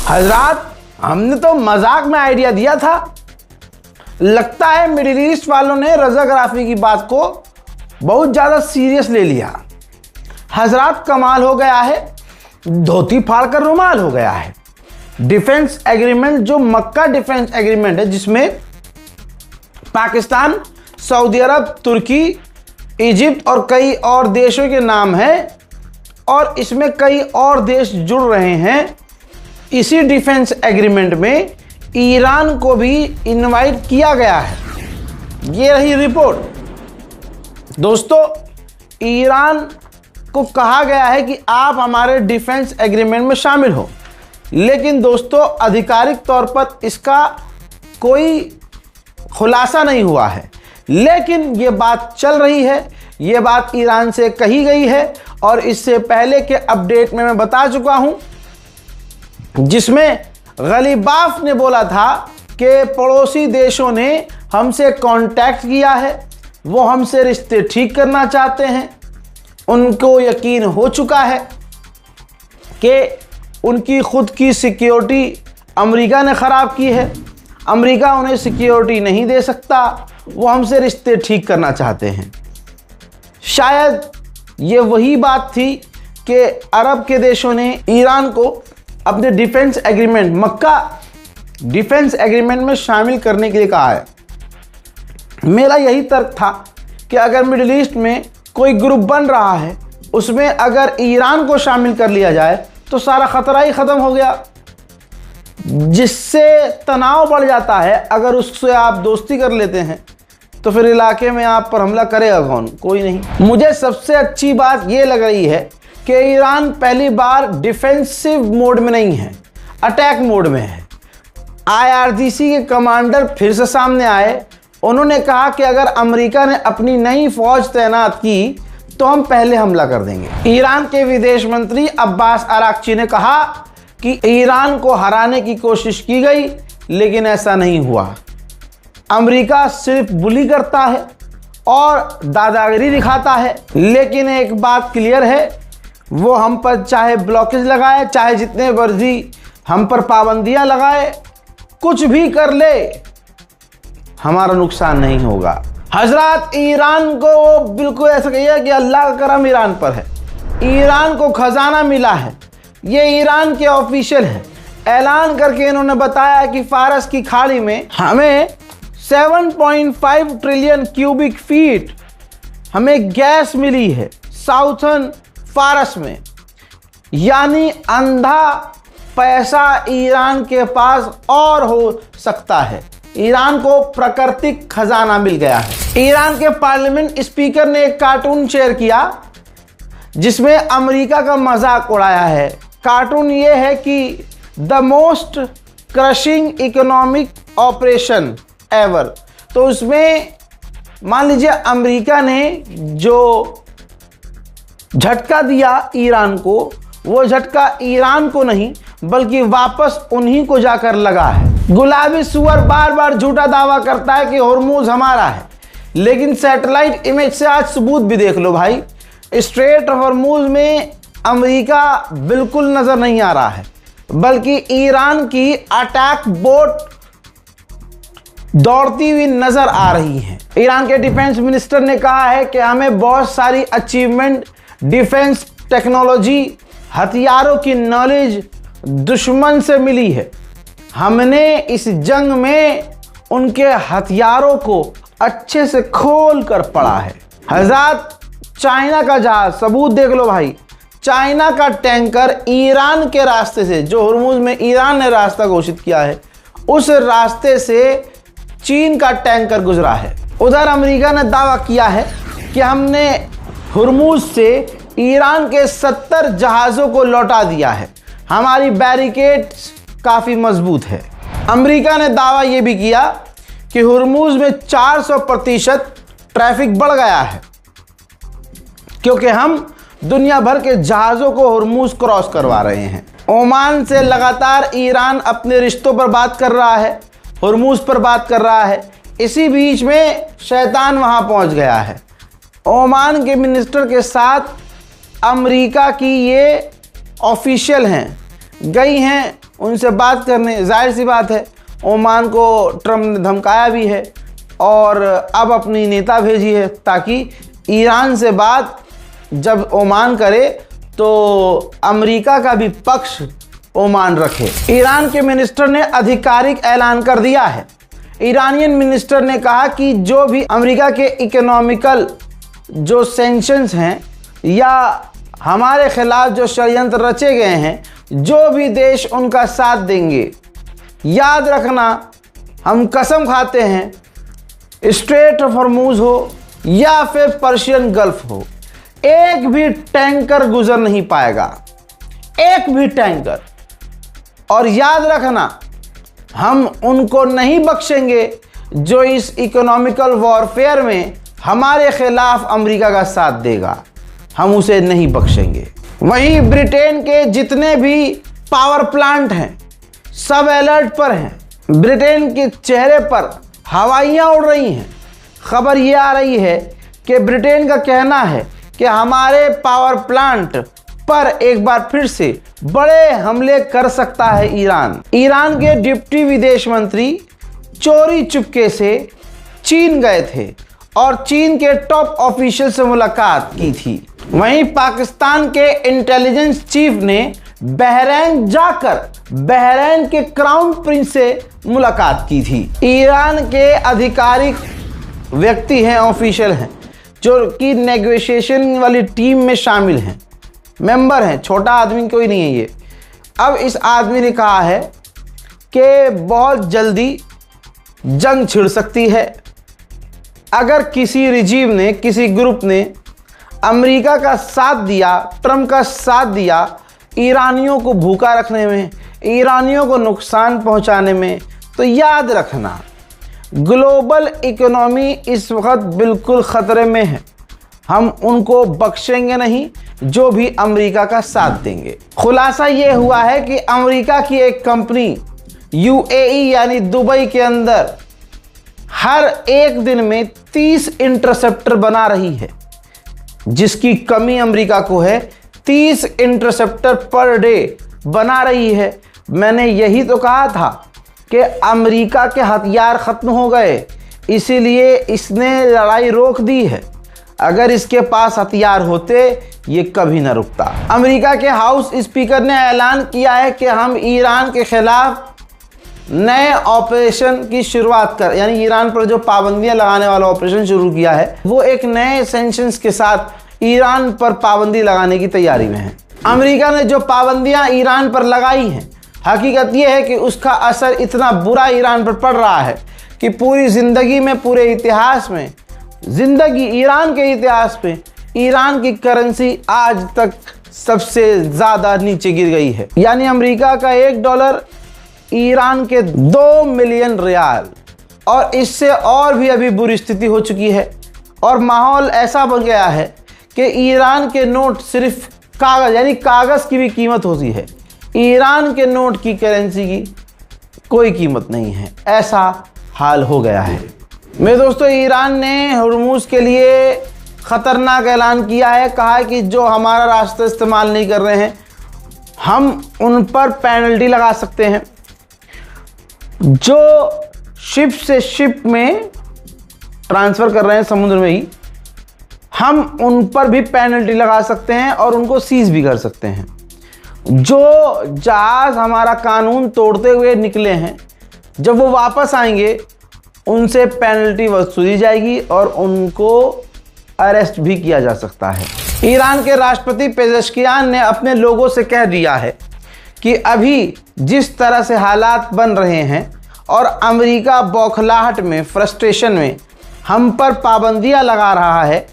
हजरात, हमने तो मजाक में आइडिया दिया था, लगता है मिडिल ईस्ट वालों ने रजाग्राफी की बात को बहुत ज़्यादा सीरियस ले लिया। हजरात, कमाल हो गया है, धोती फाड़कर रुमाल हो गया है। डिफेंस एग्रीमेंट, जो मक्का डिफेंस एग्रीमेंट है, जिसमें पाकिस्तान, सऊदी अरब, तुर्की, इजिप्ट और कई और देशों के नाम है, और इसमें कई और देश जुड़ रहे हैं। इसी डिफेंस एग्रीमेंट में ईरान को भी इनवाइट किया गया है। ये रही रिपोर्ट। दोस्तों, ईरान को कहा गया है कि आप हमारे डिफेंस एग्रीमेंट में शामिल हो, लेकिन दोस्तों आधिकारिक तौर पर इसका कोई खुलासा नहीं हुआ है। लेकिन ये बात चल रही है, ये बात ईरान से कही गई है, और इससे पहले के अपडेट में मैं बता चुका हूं, जिसमें गलीबाफ ने बोला था कि पड़ोसी देशों ने हमसे कांटेक्ट किया है, वो हमसे रिश्ते ठीक करना चाहते हैं। उनको यकीन हो चुका है कि उनकी खुद की सिक्योरिटी अमेरिका ने ख़राब की है, अमेरिका उन्हें सिक्योरिटी नहीं दे सकता, वो हमसे रिश्ते ठीक करना चाहते हैं। शायद ये वही बात थी कि अरब के देशों ने ईरान को अपने डिफेंस एग्रीमेंट, मक्का डिफेंस एग्रीमेंट में शामिल करने के लिए कहा है। मेरा यही तर्क था कि अगर मिडिल ईस्ट में कोई ग्रुप बन रहा है, उसमें अगर ईरान को शामिल कर लिया जाए तो सारा खतरा ही ख़त्म हो गया, जिससे तनाव बढ़ जाता है। अगर उससे आप दोस्ती कर लेते हैं तो फिर इलाके में आप पर हमला करेगा कौन? कोई नहीं। मुझे सबसे अच्छी बात यह लग रही है कि ईरान पहली बार डिफेंसिव मोड में नहीं है, अटैक मोड में है। IRGC के कमांडर फिर से सामने आए, उन्होंने कहा कि अगर अमेरिका ने अपनी नई फौज तैनात की तो हम पहले हमला कर देंगे। ईरान के विदेश मंत्री अब्बास अराक्ची ने कहा कि ईरान को हराने की कोशिश की गई, लेकिन ऐसा नहीं हुआ। अमेरिका सिर्फ बुली करता है और दादागिरी दिखाता है, लेकिन एक बात क्लियर है, वो हम पर चाहे ब्लॉकेज लगाए, चाहे जितने मर्जी हम पर पाबंदियां लगाए, कुछ भी कर ले, हमारा नुकसान नहीं होगा। हजरात, ईरान को बिल्कुल ऐसा कहिए कि अल्लाह का करम ईरान पर है। ईरान को खजाना मिला है, ये ईरान के ऑफिशियल है। ऐलान करके इन्होंने बताया कि फारस की खाड़ी में हमें 7.5 ट्रिलियन क्यूबिक फीट हमें गैस मिली है साउथर्न फारस में। यानी अंधा पैसा ईरान के पास और हो सकता है। ईरान को प्राकृतिक खजाना मिल गया है। ईरान के पार्लियामेंट स्पीकर ने एक कार्टून शेयर किया जिसमें अमेरिका का मजाक उड़ाया है। कार्टून ये है कि the most crushing economic operation ever. तो उसमें मान लीजिए अमेरिका ने जो झटका दिया ईरान को, वो झटका ईरान को नहीं बल्कि वापस उन्हीं को जाकर लगा है। गुलाबी सुअर बार बार झूठा दावा करता है कि होर्मुज हमारा है, लेकिन सैटेलाइट इमेज से आज सबूत भी देख लो भाई। स्ट्रेट ऑफ होर्मुज में अमेरिका बिल्कुल नजर नहीं आ रहा है, बल्कि ईरान की अटैक बोट दौड़ती हुई नजर आ रही है। ईरान के डिफेंस मिनिस्टर ने कहा है कि हमें बहुत सारी अचीवमेंट, डिफेंस टेक्नोलॉजी, हथियारों की नॉलेज दुश्मन से मिली है। हमने इस जंग में उनके हथियारों को अच्छे से खोल कर पड़ा है। हज़रात, चाइना का जहाज, सबूत देख लो भाई, चाइना का टैंकर ईरान के रास्ते से, जो होर्मुज में ईरान ने रास्ता घोषित किया है, उस रास्ते से चीन का टैंकर गुजरा है। उधर अमेरिका ने दावा किया है कि हमने होर्मुज से ईरान के 70 जहाज़ों को लौटा दिया है, हमारी बैरिकेड्स काफ़ी मजबूत है। अमेरिका ने दावा यह भी किया कि होर्मुज में 400% ट्रैफिक बढ़ गया है, क्योंकि हम दुनिया भर के जहाज़ों को होर्मुज क्रॉस करवा रहे हैं। ओमान से लगातार ईरान अपने रिश्तों पर बात कर रहा है, होर्मुज पर बात कर रहा है। इसी बीच में शैतान वहां पहुंच गया है। ओमान के मिनिस्टर के साथ अमेरिका की ये ऑफिशियल हैं, गई हैं उनसे बात करने। जाहिर सी बात है ओमान को ट्रम्प ने धमकाया भी है और अब अपनी नेता भेजी है ताकि ईरान से बात जब ओमान करे तो अमेरिका का भी पक्ष ओमान रखे। ईरान के मिनिस्टर ने आधिकारिक ऐलान कर दिया है। ईरानियन मिनिस्टर ने कहा कि जो भी अमेरिका के इकोनॉमिकल जो सैंक्शंस हैं या हमारे खिलाफ जो षड्यंत्र रचे गए हैं, जो भी देश उनका साथ देंगे, याद रखना हम कसम खाते हैं स्ट्रेट ऑफ हॉर्मुज हो या फिर पर्शियन गल्फ हो, एक भी टैंकर गुजर नहीं पाएगा, एक भी टैंकर। और याद रखना हम उनको नहीं बख्शेंगे जो इस इकोनॉमिकल वॉरफेयर में हमारे खिलाफ अमेरिका का साथ देगा, हम उसे नहीं बख्शेंगे। वहीं ब्रिटेन के जितने भी पावर प्लांट हैं सब अलर्ट पर हैं। ब्रिटेन के चेहरे पर हवाइयाँ उड़ रही हैं। खबर ये आ रही है कि ब्रिटेन का कहना है कि हमारे पावर प्लांट पर एक बार फिर से बड़े हमले कर सकता है ईरान। ईरान के डिप्टी विदेश मंत्री चोरी चुपके से चीन गए थे और चीन के टॉप ऑफिशियल से मुलाकात की थी। वहीं पाकिस्तान के इंटेलिजेंस चीफ ने बहरीन जाकर बहरीन के क्राउन प्रिंस से मुलाकात की थी। ईरान के आधिकारिक व्यक्ति हैं, ऑफिशियल हैं, जो कि नेगोशिएशन वाली टीम में शामिल हैं, मेंबर हैं, छोटा आदमी कोई नहीं है ये। अब इस आदमी ने कहा है कि बहुत जल्दी जंग छिड़ सकती है अगर किसी रिजीम ने, किसी ग्रुप ने अमेरिका का साथ दिया, ट्रम्प का साथ दिया ईरानियों को भूखा रखने में, ईरानियों को नुकसान पहुंचाने में। तो याद रखना ग्लोबल इकोनॉमी इस वक्त बिल्कुल ख़तरे में है। हम उनको बख्शेंगे नहीं जो भी अमेरिका का साथ देंगे। खुलासा ये हुआ है कि अमेरिका की एक कंपनी यूएई यानी दुबई के अंदर हर एक दिन में 30 इंटरसेप्टर बना रही है, जिसकी कमी अमेरिका को है। 30 इंटरसेप्टर पर डे बना रही है। मैंने यही तो कहा था कि अमेरिका के हथियार ख़त्म हो गए, इसीलिए इसने लड़ाई रोक दी है। अगर इसके पास हथियार होते ये कभी ना रुकता। अमेरिका के हाउस स्पीकर ने ऐलान किया है कि हम ईरान के खिलाफ नए ऑपरेशन की शुरुआत यानी ईरान पर जो पाबंदियां लगाने वाला ऑपरेशन शुरू किया है, वो एक नए सैंक्शंस के साथ ईरान पर पाबंदी लगाने की तैयारी में है। अमेरिका ने जो पाबंदियां ईरान पर लगाई हैं, हकीकत ये है कि उसका असर इतना बुरा ईरान पर पड़ रहा है कि पूरी ज़िंदगी में, पूरे इतिहास में, ईरान के इतिहास में ईरान की करेंसी आज तक सबसे ज़्यादा नीचे गिर गई है। यानी अमेरिका का $1 ईरान के 2 मिलियन रियाल। और इससे और भी अभी बुरी स्थिति हो चुकी है और माहौल ऐसा बन गया है कि ईरान के नोट सिर्फ कागज़ यानी कागज़ की भी कीमत होती है, ईरान के नोट की करेंसी की कोई कीमत नहीं है। ऐसा हाल हो गया है। मेरे दोस्तों, ईरान ने हॉर्मुज के लिए ख़तरनाक ऐलान किया है। कहा है कि जो हमारा रास्ता इस्तेमाल नहीं कर रहे हैं हम उन पर पेनल्टी लगा सकते हैं। जो शिप से शिप में ट्रांसफ़र कर रहे हैं समुद्र में ही, हम उन पर भी पेनल्टी लगा सकते हैं और उनको सीज भी कर सकते हैं। जो जहाज़ हमारा कानून तोड़ते हुए निकले हैं, जब वो वापस आएंगे उनसे पेनल्टी वसूली जाएगी और उनको अरेस्ट भी किया जा सकता है। ईरान के राष्ट्रपति पेजेश्कियान ने अपने लोगों से कह दिया है कि अभी जिस तरह से हालात बन रहे हैं और अमेरिका बौखलाहट में, फ्रस्ट्रेशन में हम पर पाबंदियां लगा रहा है,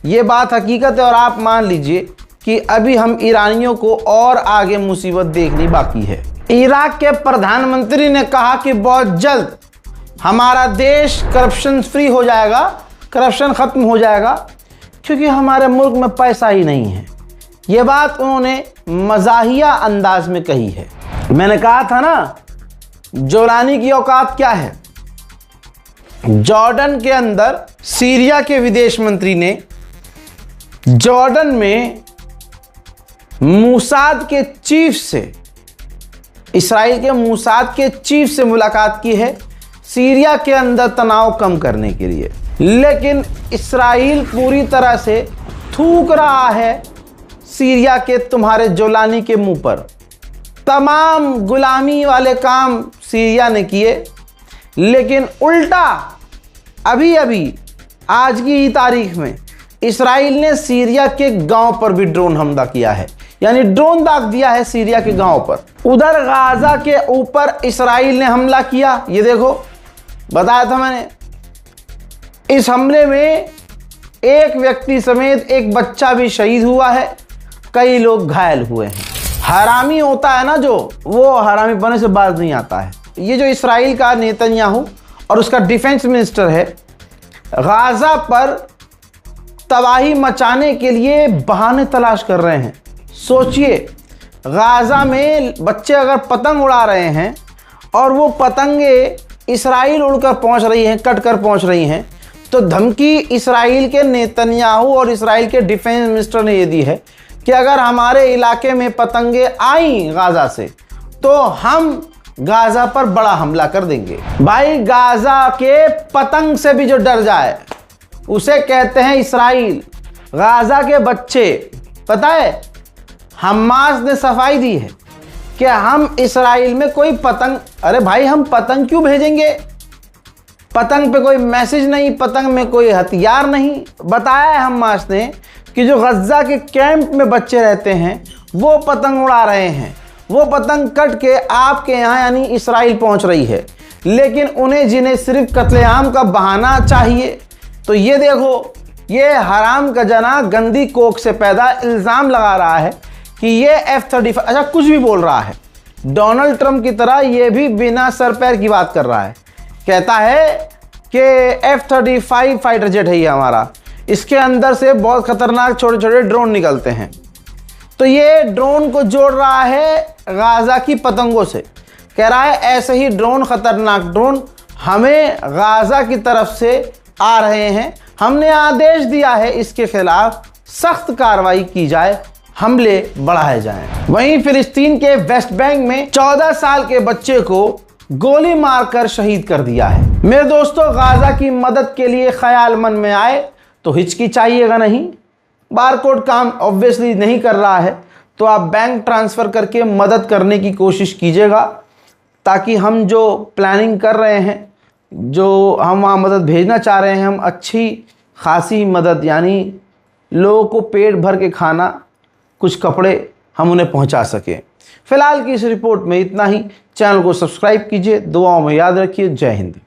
ये बात हकीकत है। और आप मान लीजिए कि अभी हम ईरानियों को और आगे मुसीबत देखनी बाकी है। इराक के प्रधानमंत्री ने कहा कि बहुत जल्द हमारा देश करप्शन फ्री हो जाएगा, करप्शन ख़त्म हो जाएगा, क्योंकि हमारे मुल्क में पैसा ही नहीं है। ये बात उन्होंने मज़ाहिया अंदाज में कही है। मैंने कहा था ना, जोलानी की औकात क्या है। जॉर्डन के अंदर सीरिया के विदेश मंत्री ने जॉर्डन में मूसाद के चीफ से इसराइल के मूसाद के चीफ से मुलाकात की है सीरिया के अंदर तनाव कम करने के लिए, लेकिन इसराइल पूरी तरह से थूक रहा है सीरिया के तुम्हारे जोलानी के मुंह पर। तमाम गुलामी वाले काम सीरिया ने किए, लेकिन उल्टा अभी अभी आज की ही तारीख में इसराइल ने सीरिया के गांव पर भी ड्रोन हमला किया है, यानी ड्रोन दाग दिया है सीरिया के गांव पर। उधर गाजा के ऊपर इसराइल ने हमला किया, ये देखो बताया था मैंने। इस हमले में एक व्यक्ति समेत एक बच्चा भी शहीद हुआ है, कई लोग घायल हुए हैं। हरामी होता है ना जो, वो हरामी बनने से बाज नहीं आता है। ये जो इसराइल का नेतन्याहू और उसका डिफेंस मिनिस्टर है, गाजा पर तबाही मचाने के लिए बहाने तलाश कर रहे हैं। सोचिए, गाजा में बच्चे अगर पतंग उड़ा रहे हैं और वो पतंगे इसराइल उड़कर पहुंच रही हैं, कटकर पहुंच रही हैं, तो धमकी इसराइल के नेतन्याहू और इसराइल के डिफेंस मिनिस्टर ने ये दी है कि अगर हमारे इलाके में पतंगे आई गाजा से तो हम गाजा पर बड़ा हमला कर देंगे। भाई, गाजा के पतंग से भी जो डर जाए उसे कहते हैं इसराइल। गाजा के बच्चे, पता है हमास ने सफाई दी है कि हम इसराइल में कोई पतंग, अरे भाई हम पतंग क्यों भेजेंगे? पतंग पे कोई मैसेज नहीं, पतंग में कोई हथियार नहीं। बताया है हमास ने कि जो गज्जा के कैंप में बच्चे रहते हैं वो पतंग उड़ा रहे हैं, वो पतंग कट के आपके यहाँ यानी इसराइल पहुंच रही है, लेकिन उन्हें जिन्हें सिर्फ कत्लेआम का बहाना चाहिए। तो ये देखो, ये हराम का जना गंदी कोख से पैदा इल्ज़ाम लगा रहा है कि ये F-35, अच्छा कुछ भी बोल रहा है, डोनाल्ड ट्रंप की तरह ये भी बिना सर पैर की बात कर रहा है। कहता है कि F-35 फाइटर जेट है ये हमारा, इसके अंदर से बहुत खतरनाक छोटे छोटे ड्रोन निकलते हैं। तो ये ड्रोन को जोड़ रहा है गाजा की पतंगों से, कह रहा है ऐसे ही ड्रोन, खतरनाक ड्रोन हमें गाजा की तरफ से आ रहे हैं, हमने आदेश दिया है इसके खिलाफ सख्त कार्रवाई की जाए, हमले बढ़ाए जाएं। वहीं फिलिस्तीन के वेस्ट बैंक में 14 साल के बच्चे को गोली मारकर शहीद कर दिया है। मेरे दोस्तों, गाजा की मदद के लिए ख्याल मन में आए तो हिचकिचाइएगा नहीं। बारकोड काम ऑब्वियसली नहीं कर रहा है तो आप बैंक ट्रांसफ़र करके मदद करने की कोशिश कीजिएगा, ताकि हम जो प्लानिंग कर रहे हैं, जो हम वहाँ मदद भेजना चाह रहे हैं, हम अच्छी खासी मदद, यानी लोगों को पेट भर के खाना, कुछ कपड़े हम उन्हें पहुँचा सकें। फ़िलहाल की इस रिपोर्ट में इतना ही। चैनल को सब्सक्राइब कीजिए, दुआओं में याद रखिए। जय हिंद।